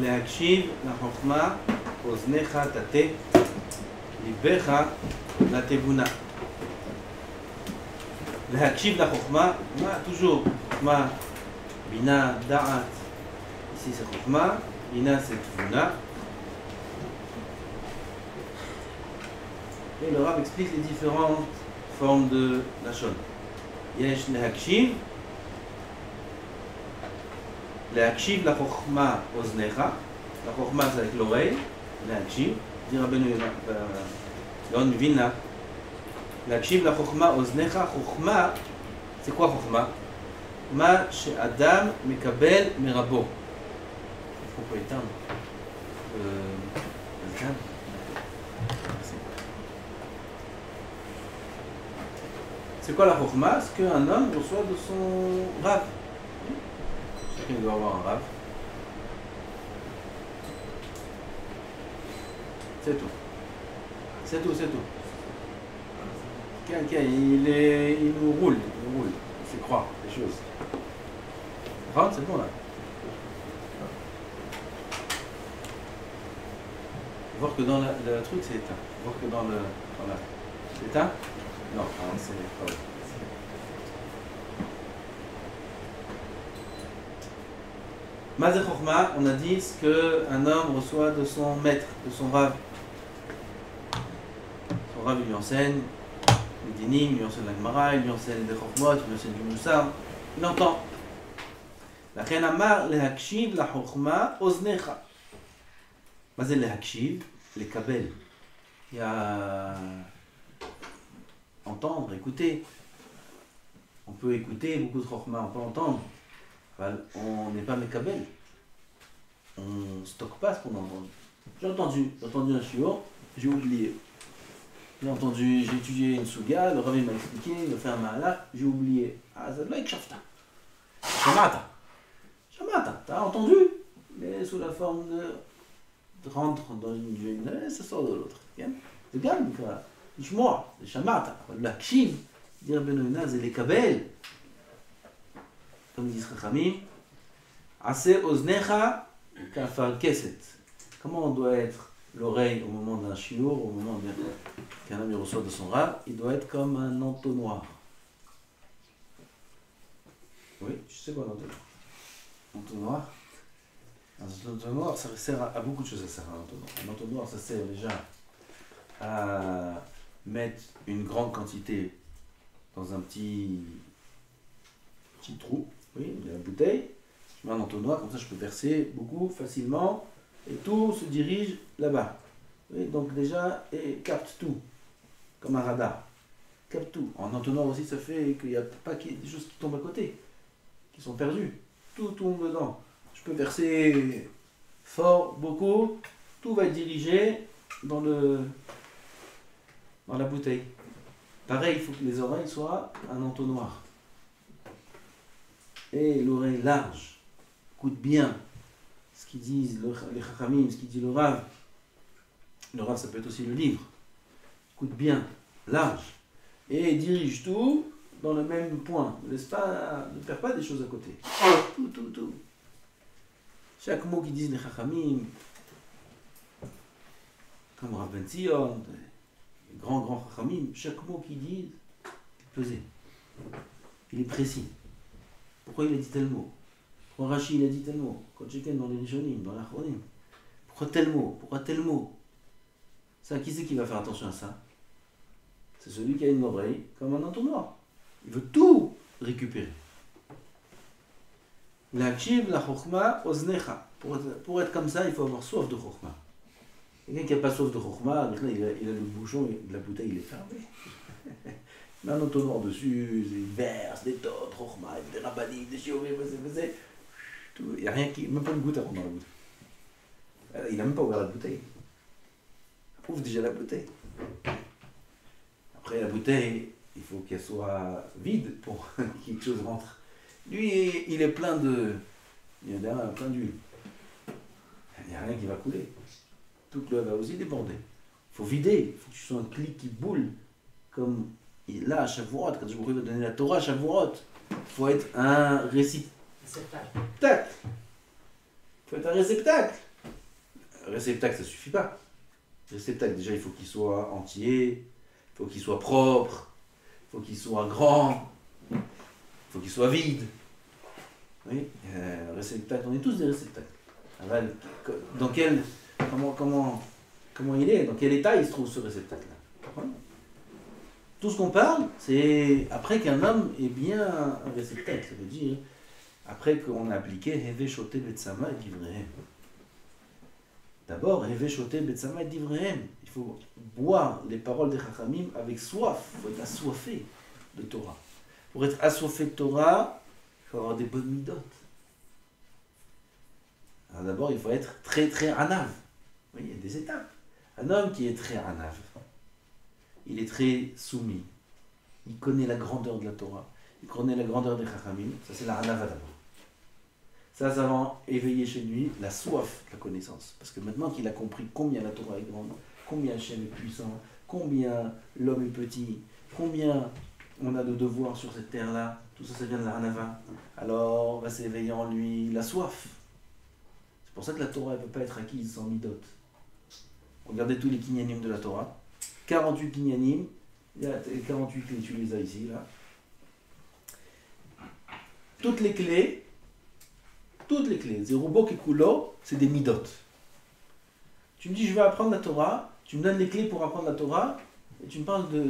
להקשיב לחוכמה, אוזניך תטה, ליבך לתבונה. להקשיב לחוכמה, toujours, חוכמה, בינה, דעת, ici c'est חוכמה, בינה c'est תבונה. Et le Rav explique les différentes formes de לשון. יש להקשיב, להקשיב לחוכמה אוזניך, לחוכמה זה avec l'oreille, להקשיב, dit רבנו גאון מווילנה, להקשיב לחוכמה אוזניך, חוכמה, c'est quoi חוכמה? מה שאדם מקבל מרבו. איפה פה איתם? אז כאן? C'est quoi la chokhma? Ce qu'un homme reçoit de son Rav. Chacun doit avoir un Rav. C'est tout. C'est tout, c'est tout. Quelqu'un, il nous roule, il fait croire des choses. Rentre, c'est bon là. Voir que dans le truc c'est éteint. Voir que dans le. Voilà. C'est éteint? Non, c'est pas vrai. Mazé Chokhma, on a dit ce qu'un homme reçoit de son maître, de son Rav. Son Rav, il lui enseigne les dinim, il lui enseigne la Gemara, il lui enseigne des Chokhmot, il lui enseigne du Moussar. Il entend. לכן אמר להקשיב לחוכמה אוזניך. מה זה להקשיב? לקבל. Il y a entendre, écouter. On peut écouter beaucoup de chokhma, on peut entendre. On n'est pas mekabel. On ne stocke pas ce qu'on entend. J'ai entendu un shiur, j'ai oublié. J'ai étudié une souga, le Rav m'a expliqué, il a fait un mahalach, j'ai oublié. Ah, ça doit être shafta. Shamata. T'as entendu? Mais sous la forme de rentre dans une ça sort de l'autre. C'est bien, לשמוע, זה שמעת, אבל להקשיב, dire רבנו יונה, זה לקבל. comme disent חכמים, עשה אוזניך כאפרכסת. Comment on doit être l'oreille au moment d'un shiur, au moment qu'un homme reçoit de son Rav? Il doit être comme un entonnoir. Oui, tu sais quoi l'entonnoir? Entonnoir? Un entonnoir, ça sert à beaucoup de choses, ça sert à un entonnoir. Un entonnoir, ça sert déjà à mettre une grande quantité dans un petit trou, oui, il y a une bouteille, je mets un entonnoir, comme ça je peux verser beaucoup facilement et tout se dirige là-bas. Oui, donc déjà, et capte tout, comme un radar, capte tout. En entonnoir aussi, ça fait qu'il n'y a pas des choses qui tombent à côté, qui sont perdues, tout tombe dedans. Je peux verser fort, beaucoup, tout va être dirigé dans la bouteille. Pareil, il faut que les oreilles soient un entonnoir. Et l'oreille large, écoute bien ce qu'ils disent les chachamim, ce qu'il dit le Rav. Le Rav, ça peut être aussi le livre. Écoute bien, large. Et dirige tout dans le même point. Ne perds pas des choses à côté. Tout. Chaque mot qu'ils disent les chachamim, comme Rav Ben Zion, les grands chachamim, chaque mot qu'ils disent est pesé. Il est précis. Pourquoi il a dit tel mot? Pourquoi Rashi il a dit tel mot? Quand j'étais dans les Rishonim, dans l'Achronim. Pourquoi tel mot? Pourquoi tel mot? Ça, qui c'est qui va faire attention à ça? C'est celui qui a une oreille comme un entonnoir. Il veut tout récupérer. L'akhiv, la chokhma, oznecha. Pour être comme ça, il faut avoir soif de chokhma. Quelqu'un qui n'a pas soif de chokhma, il a le bouchon de la bouteille, il est fermé. Il met un entonnoir dessus, il verse des tonnes, chokhma, des rabbanim, des shiurim, il n'y a rien qui. Même pas une goutte à prendre dans la bouteille. Il n'a même pas ouvert la bouteille. Il ouvre déjà la bouteille. Après, la bouteille, il faut qu'elle soit vide pour que quelque chose rentre. Lui, il est plein de. Il y a plein d'huile. Il n'y a rien qui va couler. Toute l'eau va aussi déborder. Il faut vider. Il faut que tu sois un clic qui boule. Comme là, à Shavuot, quand je vous donner la Torah à Shavuot, il faut être un récit. Tac. faut être un réceptacle. Un réceptacle, ça suffit pas. Le réceptacle, déjà, il faut qu'il soit entier, il faut qu'il soit propre, il faut qu'il soit grand, il faut qu'il soit vide. Oui, réceptacle, on est tous des réceptacles. Dans quel, comment il est, dans quel état il se trouve ce réceptacle-là. Tout ce qu'on parle, c'est après qu'un homme est bien un réceptacle, ça veut dire après qu'on a appliqué Heve Shote Betsama et Divrehem. D'abord, Heve Shote Betsama et Divrehem. Il faut boire les paroles des Chachamim avec soif. Il faut être assoiffé de Torah. Pour être assoiffé de Torah, il faut avoir des bonnes midotes. Alors d'abord, il faut être très très anav. Oui, il y a des étapes. Un homme qui est très anav, il est très soumis. Il connaît la grandeur de la Torah. Il connaît la grandeur des Chachamim. Ça, c'est la anava d'abord. Ça va éveiller chez lui la soif de la connaissance. Parce que maintenant qu'il a compris combien la Torah est grande, combien Hachem est puissant, combien l'homme est petit, combien on a de devoirs sur cette terre-là, tout ça, ça vient de la anava. Alors va s'éveiller en lui la soif. C'est pour ça que la Torah ne peut pas être acquise sans midot. Regardez tous les kinyanim de la Torah. 48 kinyanim, il y a 48 clés, tu les as ici, là. Toutes les clés, Zerubo Kekulo, c'est des midot. Tu me dis, je vais apprendre la Torah, tu me donnes les clés pour apprendre la Torah, et tu me parles de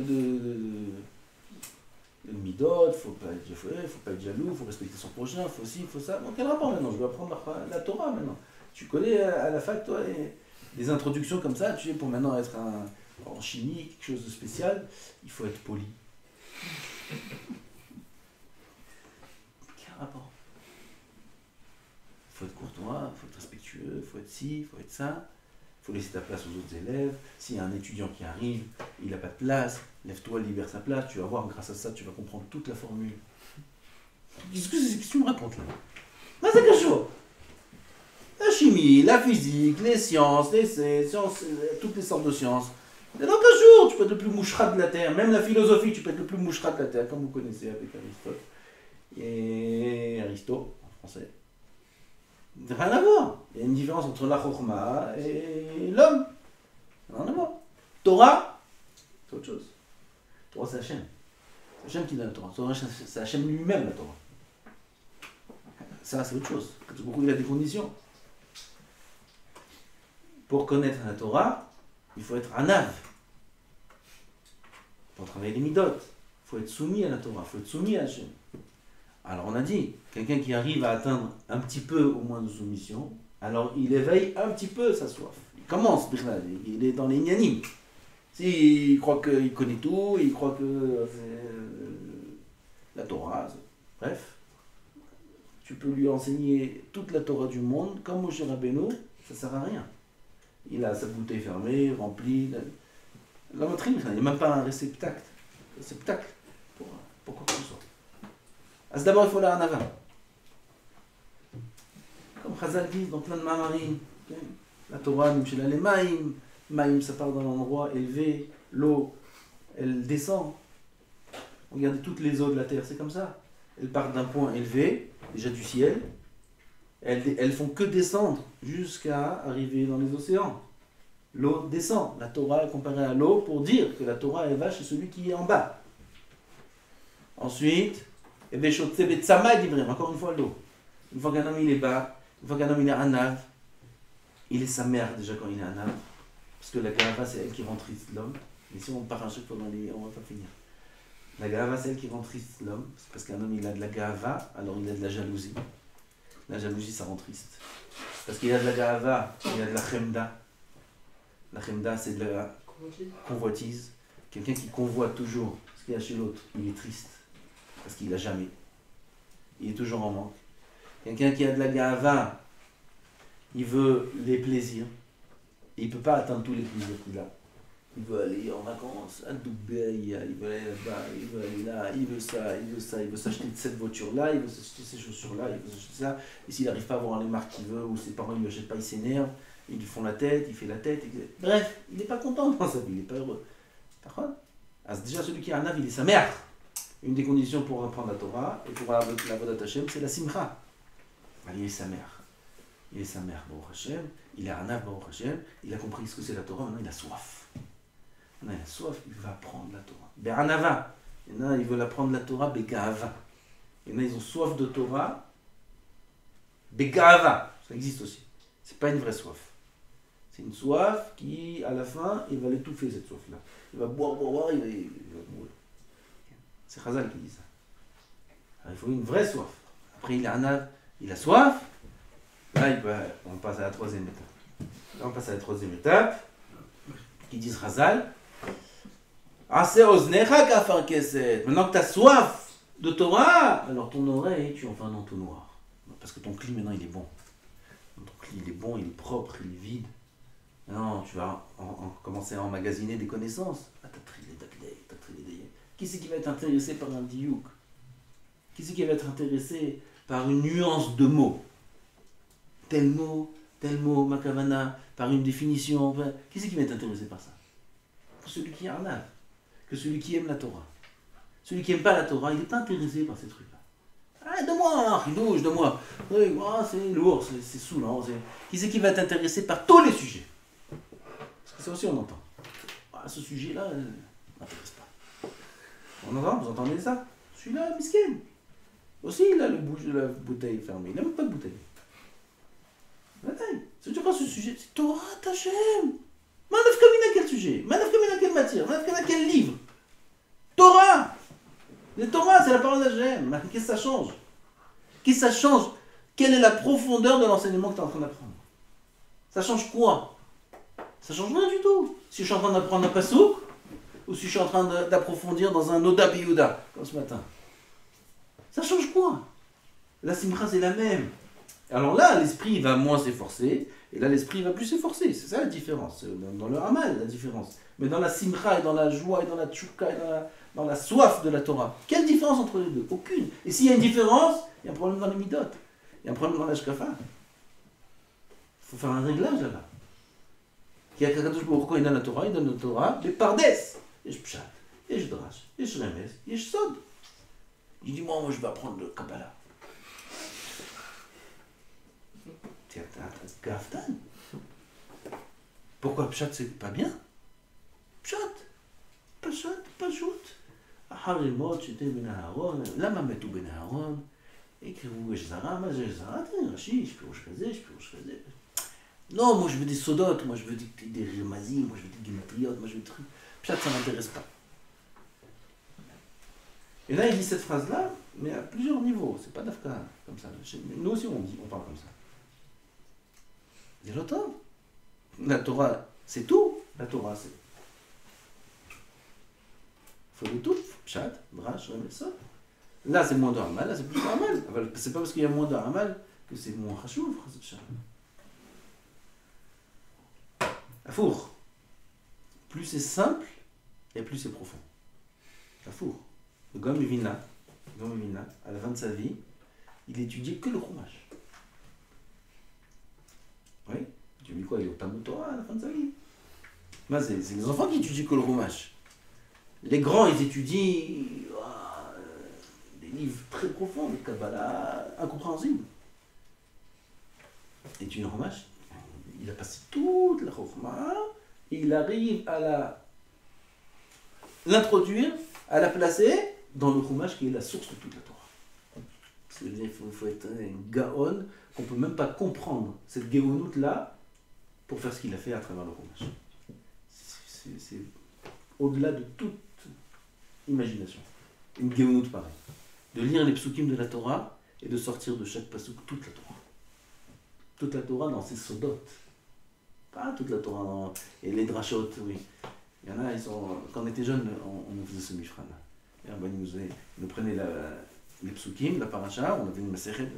midot, il ne faut pas être jaloux, il faut respecter son prochain, il faut ci, il faut ça. Donc quel rapport maintenant? Je vais apprendre la Torah maintenant. Tu connais à la fac, toi, des introductions comme ça, tu sais, pour maintenant être en chimie, quelque chose de spécial, il faut être poli. Quel rapport? Il faut être courtois, il faut être respectueux, il faut être ci, il faut être ça, il faut laisser ta place aux autres élèves. S'il y a un étudiant qui arrive, il n'a pas de place, lève-toi, libère sa place, tu vas voir, grâce à ça, tu vas comprendre toute la formule. Qu'est-ce que tu me racontes là? C'est quelque chose. La chimie, la physique, les sciences, toutes les sortes de sciences. Et dans 15 jours, tu peux être le plus mouchrat de la Terre. Même la philosophie, tu peux être le plus mouchrat de la Terre, comme vous connaissez avec Aristote. Et Aristo, en français. Rien à voir. Il y a une différence entre la chokhma et l'homme. Rien à voir. Torah, c'est autre chose. Torah, c'est Hachem. C'est Hachem qui donne la Torah. C'est Hachem lui-même, la Torah. Ça, c'est autre chose. Il a des conditions. Pour connaître la Torah, il faut être anav. Pour travailler les midot, il faut être soumis à la Torah, il faut être soumis à Hachem. Alors on a dit, quelqu'un qui arrive à atteindre un petit peu au moins de soumission, alors il éveille un petit peu sa soif. Il commence, il est dans les ignanim. S'il croit qu'il connaît tout, il croit que c'est la Torah, bref. Tu peux lui enseigner toute la Torah du monde, comme Moshe Rabbeinu, ça ne sert à rien. Il a sa bouteille fermée, remplie. La motrine, il n'y a même pas un réceptacle pour quoi que ce soit. Alors d'abord, il faut la anava. Comme Chazal dit dans plein de mamarim, la Torah, Nimshela les maïm. Maïm, ça part d'un endroit élevé, l'eau, elle descend. Regardez toutes les eaux de la terre, c'est comme ça. Elles partent d'un point élevé, déjà du ciel. Elles font que descendre jusqu'à arriver dans les océans. L'eau descend. La Torah est comparée à l'eau pour dire que la Torah elle va chez celui qui est en bas. Ensuite, encore une fois l'eau. Une fois qu'un homme il est bas, une fois qu'un homme il est anav, il est sa mère déjà quand il est anav. Parce que la gava c'est elle qui rend triste l'homme. Et si on part un chaque fois on va pas finir. La gava c'est elle qui rend triste l'homme. Parce qu'un homme il a de la gava, alors il a de la jalousie. La jalousie, ça rend triste. Parce qu'il y a de la ga'ava, il y a de la chemda. La chemda, c'est de la convoitise. Quelqu'un qui convoite toujours ce qu'il y a chez l'autre, il est triste. Parce qu'il n'a jamais. Il est toujours en manque. Quelqu'un qui a de la ga'ava, il veut les plaisirs. Et il ne peut pas atteindre tous les plaisirs qu'il a. Il veut aller en vacances à Dubaï, il veut aller là-bas, il veut aller là, il veut ça, il veut s'acheter cette voiture-là, il veut s'acheter ces chaussures-là, il veut s'acheter ça. Et s'il n'arrive pas à avoir les marques qu'il veut, ou ses parents ne lui achètent pas, il s'énerve, ils lui font la tête, il fait la tête. Bref, il n'est pas content dans sa vie, il n'est pas heureux. D'accord? Déjà, celui qui a un âme, il est sa mère. Une des conditions pour apprendre la Torah et pour la Vodat Hashem, c'est la simcha. Il est sa mère. il est sa mère, Baruch Hashem, il est Anav, Baruch Hashem, il a compris ce que c'est la Torah, maintenant il a soif. Maintenant il a soif, il va apprendre la Torah. Be'anava, il y en a, ils veulent apprendre la Torah, Be'ga'ava. Il y en a, ils ont soif de Torah, Be'ga'ava, ça existe aussi. C'est pas une vraie soif. C'est une soif qui, à la fin, il va l'étouffer cette soif-là. Il va boire, il va mourir. C'est Chazal qui dit ça. Alors, il faut une vraie soif. Après, il a soif. Là, on passe à la troisième étape. Qui dit Chazal. Maintenant que tu as soif de Torah, alors ton oreille, tu en fais un entonnoir. Parce que ton cli, maintenant, il est bon. Ton cli, il est bon, il est propre, il est vide. Maintenant, tu vas commencer à emmagasiner des connaissances. Qui c'est qui va être intéressé par un diouk? Qui c'est qui va être intéressé par une nuance de mots? Tel mot, makavana, par une définition. Qui c'est qui va être intéressé par ça? Celui qui est arnaque, que celui qui aime la Torah. Celui qui n'aime pas la Torah, il n'est pas intéressé par ces trucs-là. Ah, donne-moi un chidouche, donne-moi. Oui, c'est lourd, c'est saoulant. Qui c'est qui va être intéressé par tous les sujets? Parce que ça aussi on entend. Ah, ce sujet-là, ne m'intéresse pas. On entend, vous entendez ça? Celui-là, miskin. Aussi, il a le bouche de la bouteille fermée. Il n'a même pas de bouteille. C'est quoi ce sujet? C'est Torah Tachem. Manaf Kamina, quel sujet? Manaf Kamina, quelle matière? Manaf Kamina, quel livre? Torah. Le Torah, c'est la parole d'Hachem. Qu'est-ce que ça change? Qu'est-ce que ça change? Quelle est la profondeur de l'enseignement que tu es en train d'apprendre? Ça change quoi? Ça change rien du tout. Si je suis en train d'apprendre un pasouk, ou si je suis en train d'approfondir dans un Oda Biyuda, comme ce matin. Ça change quoi? La simcha, c'est la même. Alors là, l'esprit va moins s'efforcer, et là, l'esprit va plus s'efforcer. C'est ça la différence. Dans le Hamal, la différence. Mais dans la simcha, et dans la joie, et dans la tchouka, et dans la soif de la Torah, quelle différence entre les deux? Aucune. Et s'il y a une différence, il y a un problème dans les midot. Il y a un problème dans la shkafa. Il faut faire un réglage là-bas. Qui a Kadosh Baruch Hu, il donne la Torah, mais par des. Yesh pshat, yesh drash, yesh remes, yesh sod. Il dit, moi je vais apprendre le Kabbalah. Tiens, gaftan. Pourquoi pshat c'est pas bien? Pshat, pachout. Harimot, j'étais ben Aaron, lama metu ben Aaron. Écrivez-vous yesh zara, ma yesh zara, Rashi, je pirouche kazé. Non, moi je veux des sodotes, moi je veux des remazim, moi je veux des guimatriotes, moi je veux des trucs. Pshat, ça ne m'intéresse pas. Et là, il dit cette phrase-là, mais à plusieurs niveaux. C'est pas d'Afka comme ça. Nous aussi, on parle comme ça. C'est l'automne. La Torah, c'est tout. La Torah, c'est. Il faut le tout. Pshat, drash, remessot. Là, c'est moins de Hamal, là, c'est plus de Hamal. C'est pas parce qu'il y a moins de Hamal que c'est moins chachouv, la four. Plus c'est simple, et plus c'est profond. La four. Le Gaon Vilna, à la fin de sa vie, il étudiait que le Chumash. Oui, tu dis quoi? Il est au Talmud Torah à la fin de sa vie. Ben, c'est les enfants qui étudient que le Chumash. Les grands, ils étudient des livres très profonds, de Kabbalah incompréhensibles. Et tu le Chumash, il a passé toute la Chokhmah, et il arrive à l'introduire, à la placer dans le Chumash qui est la source de toute la Torah. C'est-à-dire qu'il faut être un Gaon qu'on ne peut même pas comprendre cette Géonoute-là pour faire ce qu'il a fait à travers le Chumash. C'est au-delà de toute imagination. Une Géonoute pareille. De lire les psukim de la Torah et de sortir de chaque pasuk toute la Torah. Toute la Torah dans ses sodotes. Pas toute la Torah et les drachot, oui. Il y en a, quand on était jeunes, on faisait ce mifran-là. Il nous prenait les psukim, la paracha, on avait une maseret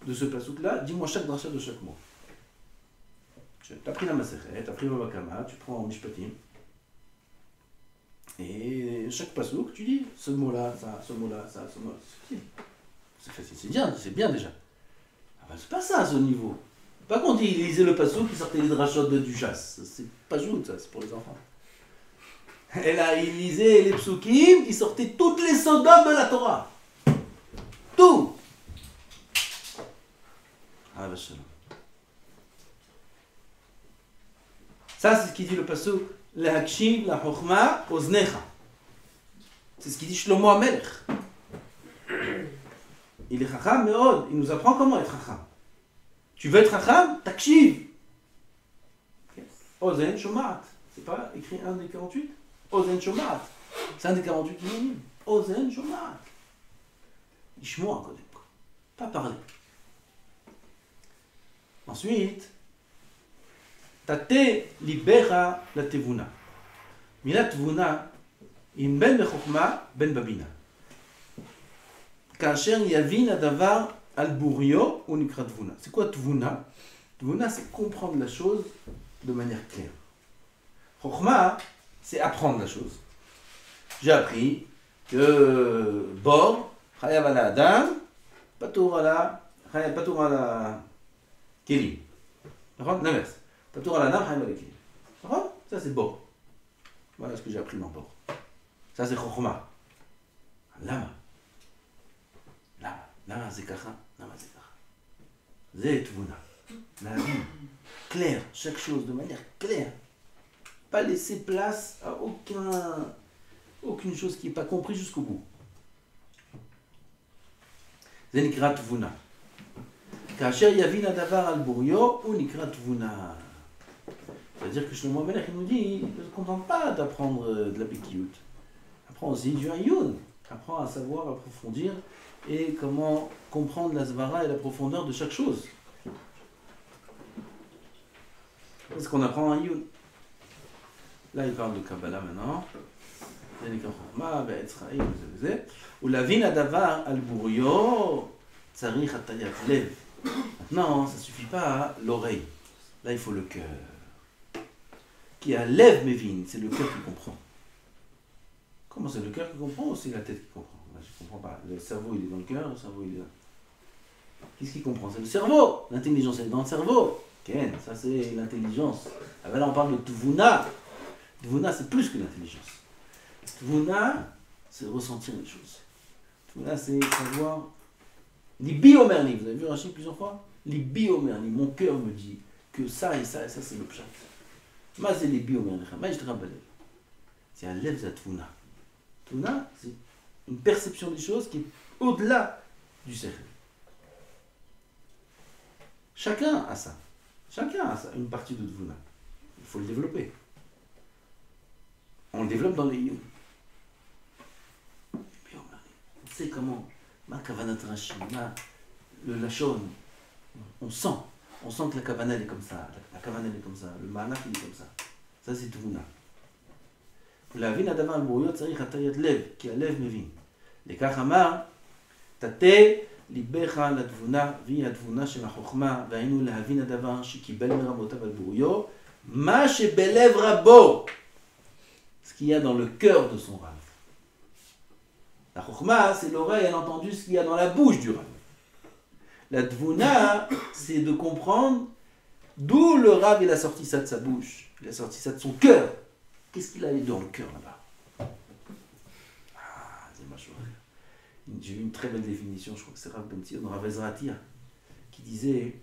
de ce pasouk-là, dis-moi chaque dracha de chaque mot. Tu as pris la maseret, tu as pris le bakama, tu prends mishpatim, et chaque pasouk, tu dis ce mot-là, ça, ce mot-là, ça, ce mot-là. C'est facile, c'est bien déjà. Ah ben, c'est pas ça à ce niveau. Pas quand il lisait le pasouk, il sortait les drachot du chasse. C'est pas joute, ça, c'est pour les enfants. Et là, il lisait les psukim, il sortait toutes les sodotes de la Torah. Tout. Ah, vachalon. Ça, c'est ce qu'il dit le pasuk. La hakshim, la chokhma, oznecha. C'est ce qu'il dit Shlomo HaMelech. Il est chacham, mais il nous apprend comment être chacham. Tu veux être chacham, takshiv. Ozen shomat. C'est pas écrit un des 48. Ozen shomat. C'est un des 48 minutes. Ozen shomat. Ishmoa, quoi. Pas parler. Ensuite, tate libera la tevuna. Mila tevuna, in ben bechokma, ben babina. Kasher yavin adavar al burio ou nikra tevuna. C'est quoi tevuna? Tevuna, c'est comprendre la chose de manière claire. Chokma, c'est apprendre la chose. J'ai appris que bor, chayav ala adam, patour ala kelim. L'inverse. Patour ala adam, chayav ala kelim. Ça c'est bor. Voilà ce que j'ai appris dans bor. Ça c'est chokma. Lama. Lama c'est kacha. Lama c'est kacha. C'est tevuna. La vie. Claire. Chaque chose de manière claire. Pas laisser place à aucune chose qui n'est pas comprise jusqu'au bout. Zenikrat Vuna. Kacher Yavin Adavar al Burio ou Nikrat Vuna. C'est-à-dire que Shlomo HaMelech nous dit ne se contente pas d'apprendre de la Bekiyut. Apprends aussi du Ayun. Apprends à savoir approfondir et comment comprendre la Zvara et la profondeur de chaque chose. C'est ce qu'on apprend en Ayun. Là, il parle de Kabbalah maintenant. Ou la vin adavar al burio tsarich atayat lev. Maintenant, ça ne suffit pas l'oreille. Là, il faut le cœur. Qui a lev mevin, c'est le cœur qui comprend. Comment c'est le cœur qui comprend ou c'est la tête qui comprend? Là, je ne comprends pas. Le cerveau, il est dans le cœur, le cerveau, il est là. Qu'est-ce qui comprend? C'est le cerveau. L'intelligence, elle est dans le cerveau. Ken, ça c'est l'intelligence. Ah ben là, on parle de Tvuna. Tvuna, c'est plus que l'intelligence. Tvuna, c'est ressentir les choses. Tvuna, c'est savoir. Libi omerni, vous avez vu Rachid plusieurs fois? Libi omerni, mon cœur me dit que ça et ça, c'est le pshat. Ma c'est libi omerni, ma je te rappelle. C'est un lev za Tvuna. Tvuna, c'est une perception des choses qui est au-delà du cercle. Chacun a ça. Chacun a ça, une partie de Tvuna. Il faut le développer. On le développe dans les yeux. On sait comment. Ma kavanat rashi, le lachon. On sent que la kavana est comme ça. La kavana est comme ça. Le maanach il est comme ça. Ça c'est Tvuna. ולהבין הדבר בוריו צריך הטיית לב, כי הלב מבין. לכך אמר, תטה ליבך לתבונה, והיא התבונה של החוכמה, והיינו להבין הדבר שקיבל מרבותיו על בוריו, מה שבלב רבו, ce qu'il y a dans le cœur de son rave. La chokhma, c'est l'oreille, elle a entendu ce qu'il y a dans la bouche du rave. La tvuna, c'est de comprendre d'où le rave il a sorti ça de sa bouche, il a sorti ça de son cœur. Qu'est-ce qu'il a dans le cœur là-bas? Ah, c'est ma chose. J'ai eu une très belle définition, je crois que c'est Rav Ben Sion, Rav Ezra Atia, qui disait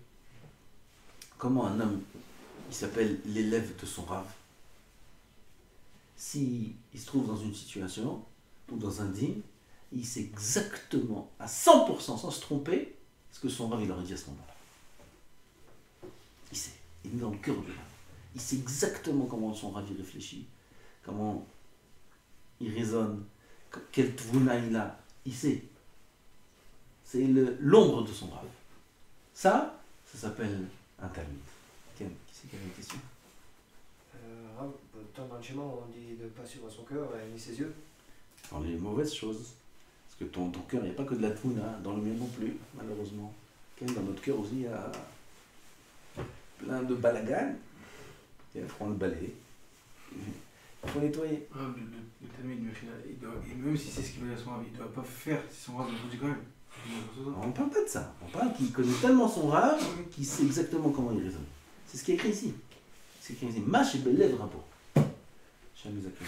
comment un homme, il s'appelle l'élève de son rave. S'il se trouve dans une situation ou dans un dîme, il sait exactement, à 100%, sans se tromper, ce que son rave il aurait dit à ce moment-là. Il sait, il est dans le cœur du rave. Il sait exactement comment son rave il réfléchit, comment il raisonne, quel tvuna il a. Il sait. C'est l'ombre de son rave. Ça s'appelle un talmid. Qui c'est qui a une question? Dans le schéma, on dit de ne pas suivre son cœur ni ses yeux. Dans les mauvaises choses. Parce que ton cœur, il n'y a pas que de la tvuna, dans le mien non plus, malheureusement. Dans notre cœur aussi, il y a plein de balagan. Il faut le balayer. Il faut nettoyer. Le talmid, même si c'est ce qu'il veut à son rave, il ne doit pas faire si son rave le dit quand même. On ne parle pas de ça. On parle qu'il connaît tellement son rave qu'il sait exactement comment il raisonne. C'est ce qui est écrit ici. C'est écrit ici. Mâche et bel lèvre. Shem Zakim.